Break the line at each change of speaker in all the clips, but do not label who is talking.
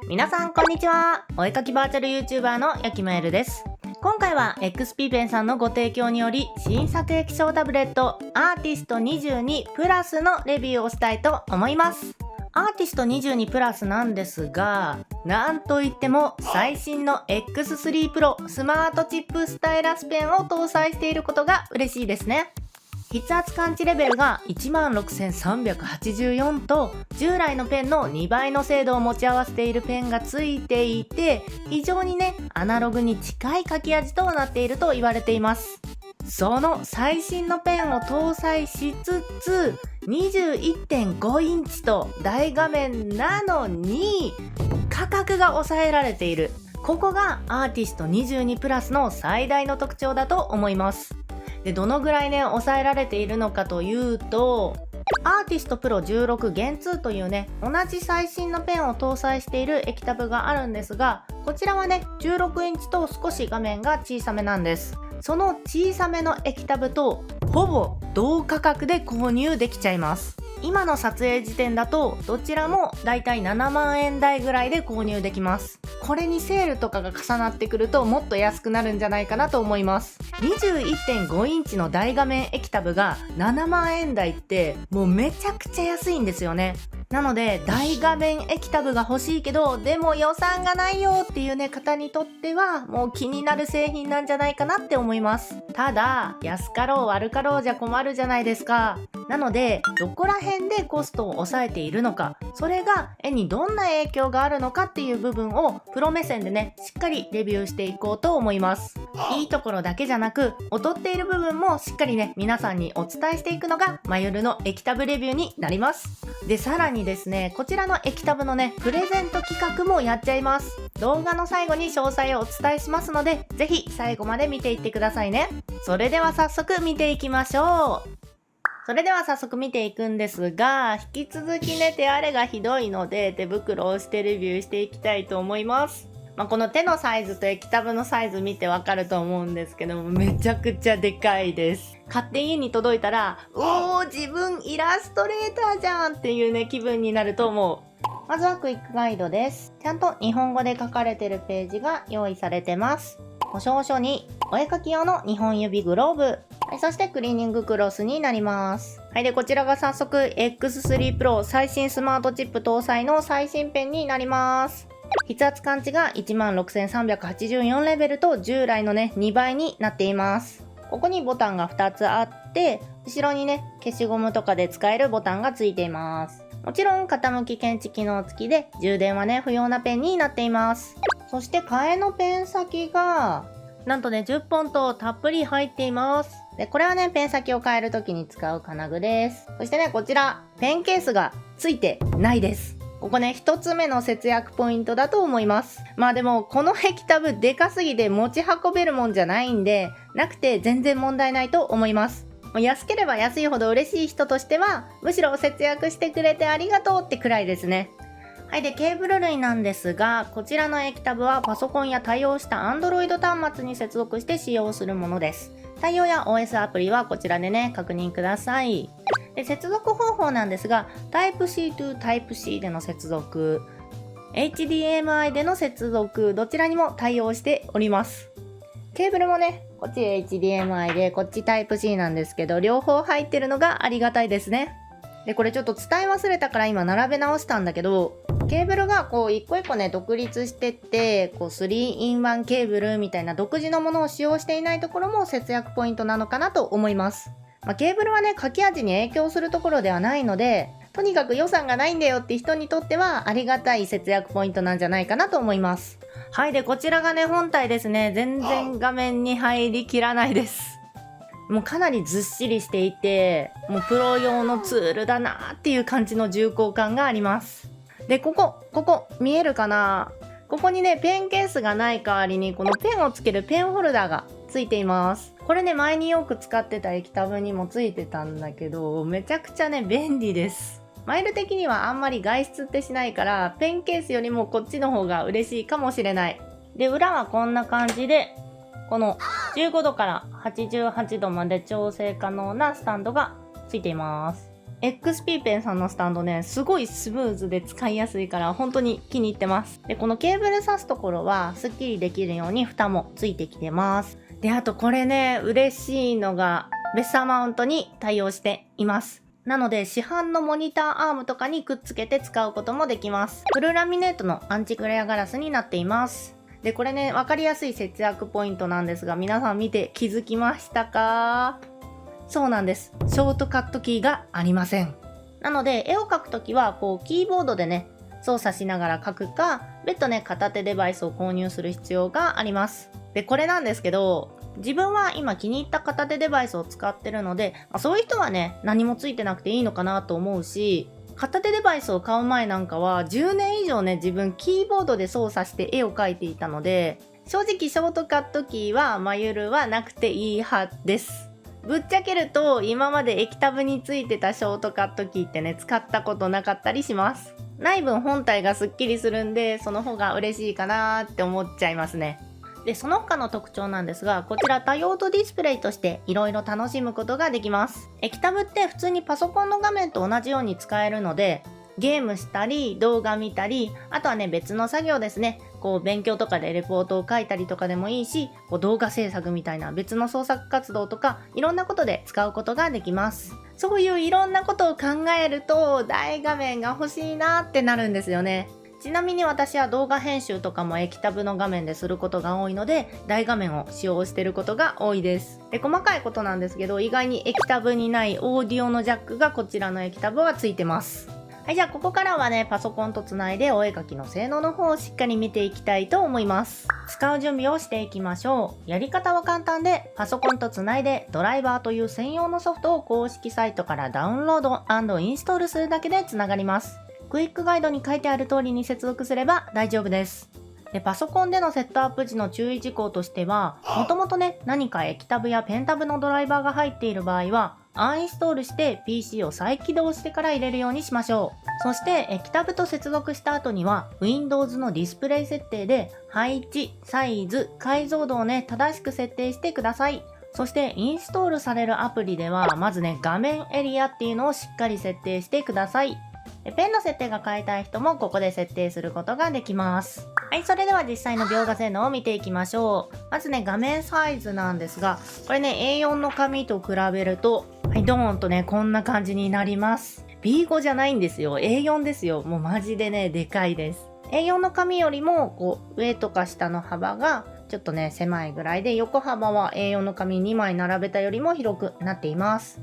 皆さんこんにちは。お絵かきバーチャル YouTuber のやきまえるです。今回は XP ペンさんのご提供により新作液晶タブレットアーティスト22プラスのレビューをしたいと思います。アーティスト22プラスなんですが、なんといっても最新の X3 Pro スマートチップスタイラスペンを搭載していることが嬉しいですね。筆圧感知レベルが 16,384 と従来のペンの2倍の精度を持ち合わせているペンがついていて、非常にねアナログに近い書き味となっていると言われています。その最新のペンを搭載しつつ 21.5 インチと大画面なのに価格が抑えられている。ここがアーティスト22プラスの最大の特徴だと思います。で、どのぐらいね抑えられているのかというと、アーティストプロ16 Gen 2というね同じ最新のペンを搭載している液タブがあるんですが、こちらはね16インチと少し画面が小さめなんです。その小さめの液タブとほぼ同価格で購入できちゃいます。今の撮影時点だとどちらもだいたい7万円台ぐらいで購入できます。これにセールとかが重なってくるともっと安くなるんじゃないかなと思います。 21.5 インチの大画面液タブが7万円台ってもうめちゃくちゃ安いんですよね。なので大画面液タブが欲しいけどでも予算がないよっていうね方にとってはもう気になる製品なんじゃないかなって思います。ただ安かろう悪かろうじゃ困るじゃないですか。なのでどこら辺でコストを抑えているのか、それが絵にどんな影響があるのかっていう部分をプロ目線でねしっかりレビューしていこうと思います。いいところだけじゃなく劣っている部分もしっかりね皆さんにお伝えしていくのがまゆるの液タブレビューになります。でさらにですね、こちらの液タブのねプレゼント企画もやっちゃいます。動画の最後に詳細をお伝えしますのでぜひ最後まで見ていってくださいね。それでは早速見ていきましょう。それでは早速見ていくんですが、引き続きね手荒れがひどいので手袋をしてレビューしていきたいと思います。この手のサイズと液タブのサイズ見てわかると思うんですけども、めちゃくちゃでかいです。買って家に届いたらおー自分イラストレーターじゃんっていうね気分になると思う。まずはクイックガイドです。ちゃんと日本語で書かれてるページが用意されてます。保証書にお絵描き用の2本指グローブ、はい、そしてクリーニングクロスになります。はい、でこちらが早速 X3 Pro 最新スマートチップ搭載の最新ペンになります。筆圧感知が 16,384 レベルと従来のね2倍になっています。ここにボタンが2つあって後ろにね消しゴムとかで使えるボタンがついています。もちろん傾き検知機能付きで充電はね不要なペンになっています。そして替えのペン先がなんとね10本とたっぷり入っています。でこれはねペン先を変える時に使う金具です。そしてねこちらペンケースがついてないです。ここね一つ目の節約ポイントだと思います。でもこの液タブでかすぎて持ち運べるもんじゃないんでなくて全然問題ないと思います。安ければ安いほど嬉しい人としてはむしろ節約してくれてありがとうってくらいですね。はい、でケーブル類なんですが、こちらの液タブはパソコンや対応した Android 端末に接続して使用するものです。対応や OS アプリはこちらでね確認ください。で接続方法なんですが Type-C to Type-C での接続、 HDMI での接続、どちらにも対応しております。ケーブルもねこっち HDMI でこっち Type-C なんですけど両方入ってるのがありがたいですね。でこれちょっと伝え忘れたから今並べ直したんだけど、ケーブルがこう一個一個ね独立してってこう 3-in-1 ケーブルみたいな独自のものを使用していないところも節約ポイントなのかなと思います。ケーブルはね書き味に影響するところではないので、とにかく予算がないんだよって人にとってはありがたい節約ポイントなんじゃないかなと思います。はい、でこちらがね本体ですね。全然画面に入りきらないです。もうかなりずっしりしていてもうプロ用のツールだなっていう感じの重厚感があります。でここ見えるかな、ここにねペンケースがない代わりにこのペンをつけるペンホルダーがついています。これね前によく使ってた液タブにもついてたんだけどめちゃくちゃね便利です。マイル的にはあんまり外出ってしないからペンケースよりもこっちの方が嬉しいかもしれない。で裏はこんな感じでこの15度から88度まで調整可能なスタンドがついています。XP ペンさんのスタンドね、すごいスムーズで使いやすいから本当に気に入ってます。で、このケーブル挿すところはスッキリできるように蓋もついてきてます。で、あとこれね、嬉しいのがベッサーマウントに対応しています。なので市販のモニターアームとかにくっつけて使うこともできます。フルラミネートのアンチグレアガラスになっています。で、これね、わかりやすい節約ポイントなんですが、皆さん見て気づきましたか？そうなんです。ショートカットキーがありません。なので、絵を描くときは、キーボードでね、操作しながら描くか、別途ね、片手デバイスを購入する必要があります。で、これなんですけど、自分は今気に入った片手デバイスを使ってるので、そういう人はね、何もついてなくていいのかなと思うし、片手デバイスを買う前なんかは10年以上ね、自分キーボードで操作して絵を描いていたので、正直ショートカットキーはマユルはなくていい派です。ぶっちゃけると今まで液タブについてたショートカットキーってね、使ったことなかったりします。ない分本体がスッキリするんで、その方が嬉しいかなーって思っちゃいますね。で、その他の特徴なんですが、こちら多用途ディスプレイとしていろいろ楽しむことができます。液タブって普通にパソコンの画面と同じように使えるので、ゲームしたり動画見たり、あとはね、別の作業ですね、勉強とかでレポートを書いたりとかでもいいし、動画制作みたいな別の創作活動とかいろんなことで使うことができます。そういういろんなことを考えると大画面が欲しいなってなるんですよね。ちなみに私は動画編集とかも液タブの画面ですることが多いので、大画面を使用していることが多いです。で、細かいことなんですけど、意外に液タブにないオーディオのジャックがこちらの液タブはついてます。はい、じゃあここからはね、パソコンとつないでお絵描きの性能の方をしっかり見ていきたいと思います。使う準備をしていきましょう。やり方は簡単で、パソコンとつないでドライバーという専用のソフトを公式サイトからダウンロード&インストールするだけでつながります。クイックガイドに書いてある通りに接続すれば大丈夫です。で、パソコンでのセットアップ時の注意事項としては、もともとね、何か液タブやペンタブのドライバーが入っている場合は、アンインストールして PC を再起動してから入れるようにしましょう。そして液タブと接続した後には Windows のディスプレイ設定で配置、サイズ、解像度をね、正しく設定してください。そしてインストールされるアプリではまずね、画面エリアっていうのをしっかり設定してください。ペンの設定が変えたい人もここで設定することができます。はい、それでは実際の描画性能を見ていきましょう。まずね、画面サイズなんですが、これね、A4 の紙と比べると、はい、ドーンとね、こんな感じになります。B5 じゃないんですよ。A4 ですよ。もうマジでね、でかいです。A4 の紙よりも、上とか下の幅が、ちょっとね、狭いぐらいで、横幅は A4 の紙2枚並べたよりも広くなっています。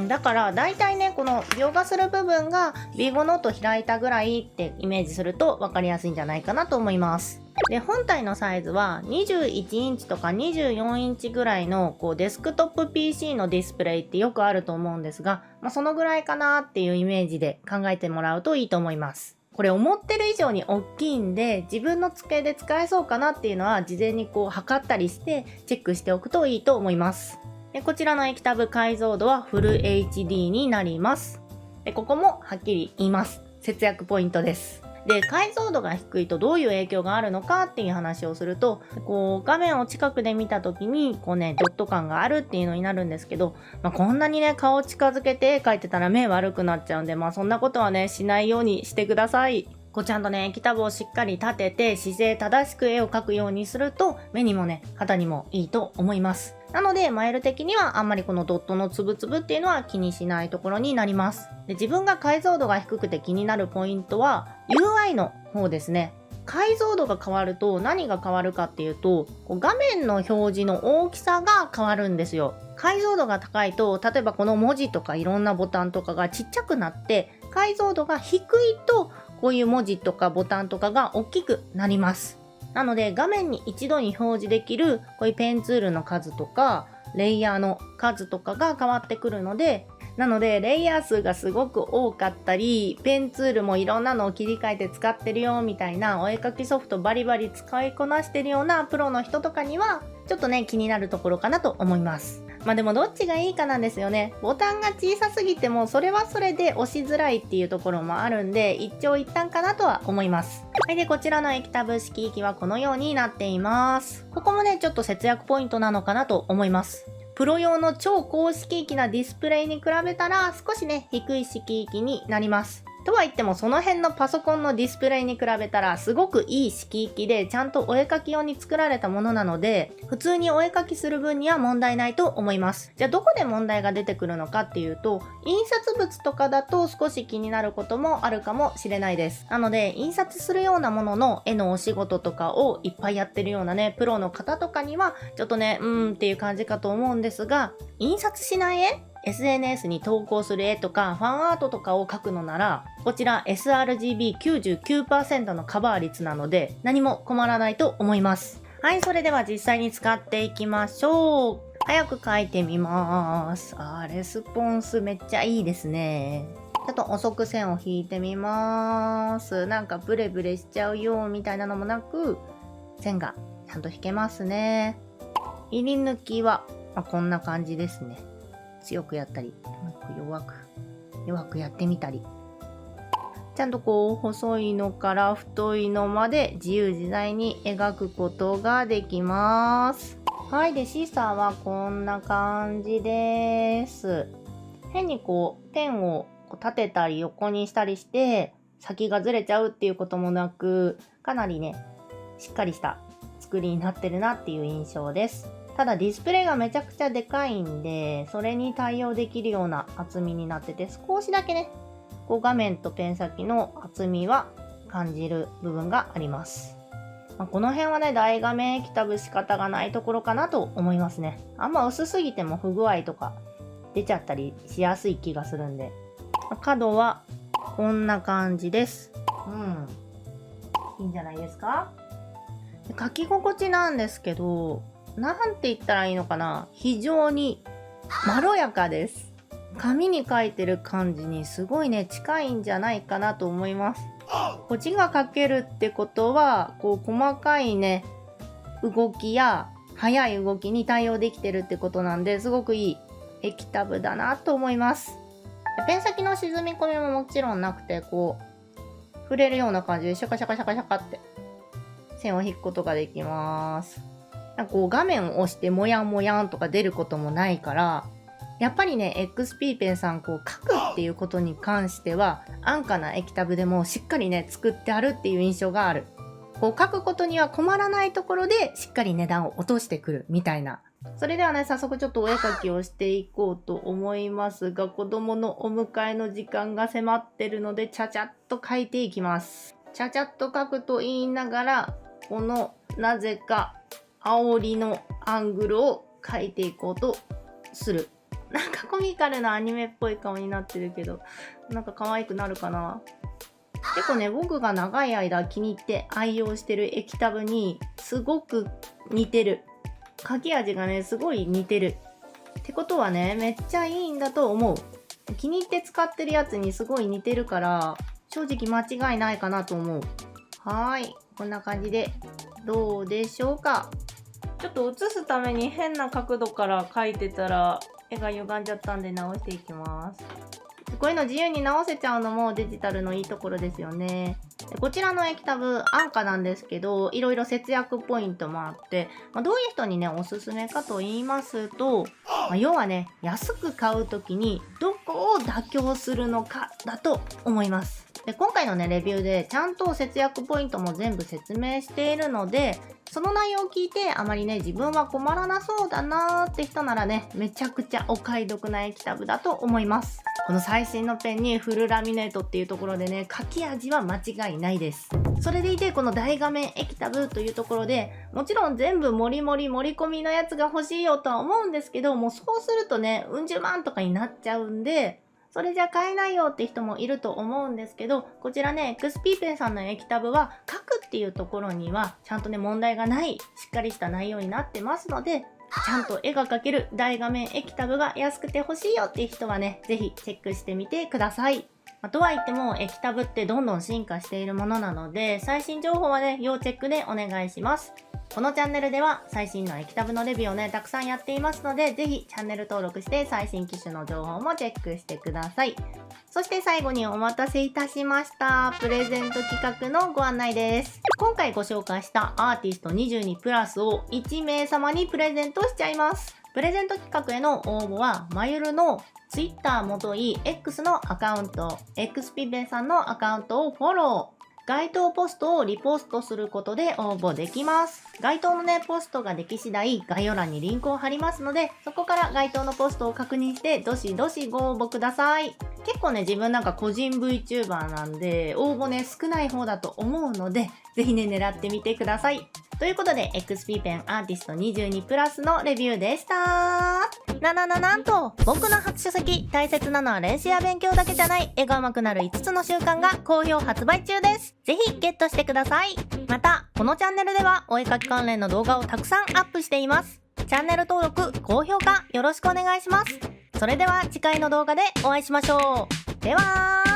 だから大体ね、この描画する部分が B5 ノート開いたぐらいってイメージすると分かりやすいんじゃないかなと思います。で、本体のサイズは21インチとか24インチぐらいのデスクトップ PC のディスプレイってよくあると思うんですが、そのぐらいかなっていうイメージで考えてもらうといいと思います。これ思ってる以上に大きいんで、自分の机で使えそうかなっていうのは事前に測ったりしてチェックしておくといいと思います。で、こちらの液タブ解像度はフル HD になります。で、ここもはっきり言います。節約ポイントです。で、解像度が低いとどういう影響があるのかっていう話をすると、画面を近くで見た時にドット感があるっていうのになるんですけど、こんなにね、顔近づけて絵描いてたら目悪くなっちゃうんで、そんなことはね、しないようにしてください。ちゃんとね、液タブをしっかり立てて姿勢正しく絵を描くようにすると、目にもね、肌にもいいと思います。なので、マイル的にはあんまりこのドットのつぶつぶっていうのは気にしないところになります。で、自分が解像度が低くて気になるポイントは UI の方ですね。解像度が変わると何が変わるかっていうと、画面の表示の大きさが変わるんですよ。解像度が高いと、例えばこの文字とかいろんなボタンとかがちっちゃくなって、解像度が低いとこういう文字とかボタンとかが大きくなります。なので画面に一度に表示できるこういうペンツールの数とかレイヤーの数とかが変わってくるので、レイヤー数がすごく多かったり、ペンツールもいろんなのを切り替えて使ってるよみたいなお絵描きソフトバリバリ使いこなしてるようなプロの人とかにはちょっとね、気になるところかなと思います。でもどっちがいいかなんですよね。ボタンが小さすぎてもそれはそれで押しづらいっていうところもあるんで、一長一短かなとは思います。はい、でこちらの液タブ式機はこのようになっています。ここもね、ちょっと節約ポイントなのかなと思います。プロ用の超高色域なディスプレイに比べたら少しね、低い色域になります。とは言ってもその辺のパソコンのディスプレイに比べたらすごくいい色域でちゃんとお絵描き用に作られたものなので、普通にお絵描きする分には問題ないと思います。じゃあどこで問題が出てくるのかっていうと、印刷物とかだと少し気になることもあるかもしれないです。なので印刷するようなものの絵のお仕事とかをいっぱいやってるようなね、プロの方とかにはちょっとね、っていう感じかと思うんですが、印刷しない絵SNS に投稿する絵とかファンアートとかを描くのなら、こちら sRGB99% のカバー率なので何も困らないと思います。はい、それでは実際に使っていきましょう。早く描いてみます。レスポンスめっちゃいいですね。ちょっと遅く線を引いてみます。なんかブレブレしちゃうよみたいなのもなく、線がちゃんと引けますね。入り抜きは、こんな感じですね。強くやったり、弱くやってみたり。ちゃんとこう細いのから太いのまで自由自在に描くことができます。はい、でシーサーはこんな感じです。変にこうペンを立てたり横にしたりして先がずれちゃうっていうこともなく、かなりねしっかりした作りになってるなっていう印象です。ただディスプレイがめちゃくちゃでかいんで、それに対応できるような厚みになってて、少しだけねこう画面とペン先の厚みは感じる部分があります。この辺はね大画面液タブ仕方がないところかなと思いますね。あんま薄すぎても不具合とか出ちゃったりしやすい気がするんで、角はこんな感じです。いいんじゃないですか。書き心地なんですけど、なんて言ったらいいのかな、非常にまろやかです。紙に書いてる感じにすごいね近いんじゃないかなと思います。字が書けるってことはこう細かいね動きや速い動きに対応できてるってことなんで、すごくいい液タブだなと思います。ペン先の沈み込みももちろんなくて、こう触れるような感じでシャカシャカシャカシャカって線を引くことができます。なんかこう画面を押してもやんもやんとか出ることもないから、やっぱりね XP ペンさんこう書くっていうことに関しては安価な液タブでもしっかりね作ってあるっていう印象がある。こう書くことには困らないところでしっかり値段を落としてくるみたいな。それではね早速ちょっとお絵描きをしていこうと思いますが、子供のお迎えの時間が迫ってるのでちゃちゃっと描いていきます。ちゃちゃっと描くと言いながら、このなぜか煽りのアングルを描いていこうとする。なんかコミカルなアニメっぽい顔になってるけど、なんか可愛くなるかな。結構ね僕が長い間気に入って愛用してる液タブにすごく似てる。書き味がねすごい似てるってことはねめっちゃいいんだと思う。気に入って使ってるやつにすごい似てるから正直間違いないかなと思う。こんな感じでどうでしょうか。ちょっと写すために変な角度から描いてたら絵が歪んじゃったんで直していきます。こういうの自由に直せちゃうのもデジタルのいいところですよね。こちらの液タブ安価なんですけど、いろいろ節約ポイントもあって、どういう人にねおすすめかと言いますと、要はね安く買う時にどこを妥協するのかだと思います。で今回のねレビューでちゃんと節約ポイントも全部説明しているので、その内容を聞いてあまりね自分は困らなそうだなーって人ならねめちゃくちゃお買い得な液タブだと思います。この最新のペンにフルラミネートっていうところでね書き味は間違いないです。それでいてこの大画面液タブというところでもちろん全部盛り盛り込みのやつが欲しいよとは思うんですけど、もうそうするとねうん十万とかになっちゃうんで、それじゃ買えないよって人もいると思うんですけど、こちらね XP ペンさんの液タブは書くっていうところにはちゃんとね問題がないしっかりした内容になってますので、ちゃんと絵が描ける大画面液タブが安くて欲しいよっていう人はねぜひチェックしてみてください。とは言っても液タブってどんどん進化しているものなので、最新情報はね要チェックでお願いします。このチャンネルでは最新の液タブのレビューをねたくさんやっていますので、ぜひチャンネル登録して最新機種の情報もチェックしてください。そして最後にお待たせいたしました。プレゼント企画のご案内です。今回ご紹介したアーティスト22プラスを1名様にプレゼントしちゃいます。プレゼント企画への応募は、まゆるの Twitter もとい X のアカウント、XP さんのアカウントをフォロー、該当ポストをリポストすることで応募できます。該当のね、ポストができ次第、概要欄にリンクを貼りますので、そこから該当のポストを確認して、どしどしご応募ください。結構ね、自分なんか個人 VTuber なんで、応募ね、少ない方だと思うので、ぜひね、狙ってみてください。ということで、XP ペンアーティスト22プラスのレビューでした。なんと、僕の初書籍、大切なのは練習や勉強だけじゃない、絵が上手くなる5つの習慣が好評発売中です。ぜひゲットしてください。また、このチャンネルでは、お絵描き関連の動画をたくさんアップしています。チャンネル登録、高評価、よろしくお願いします。それでは次回の動画でお会いしましょう。では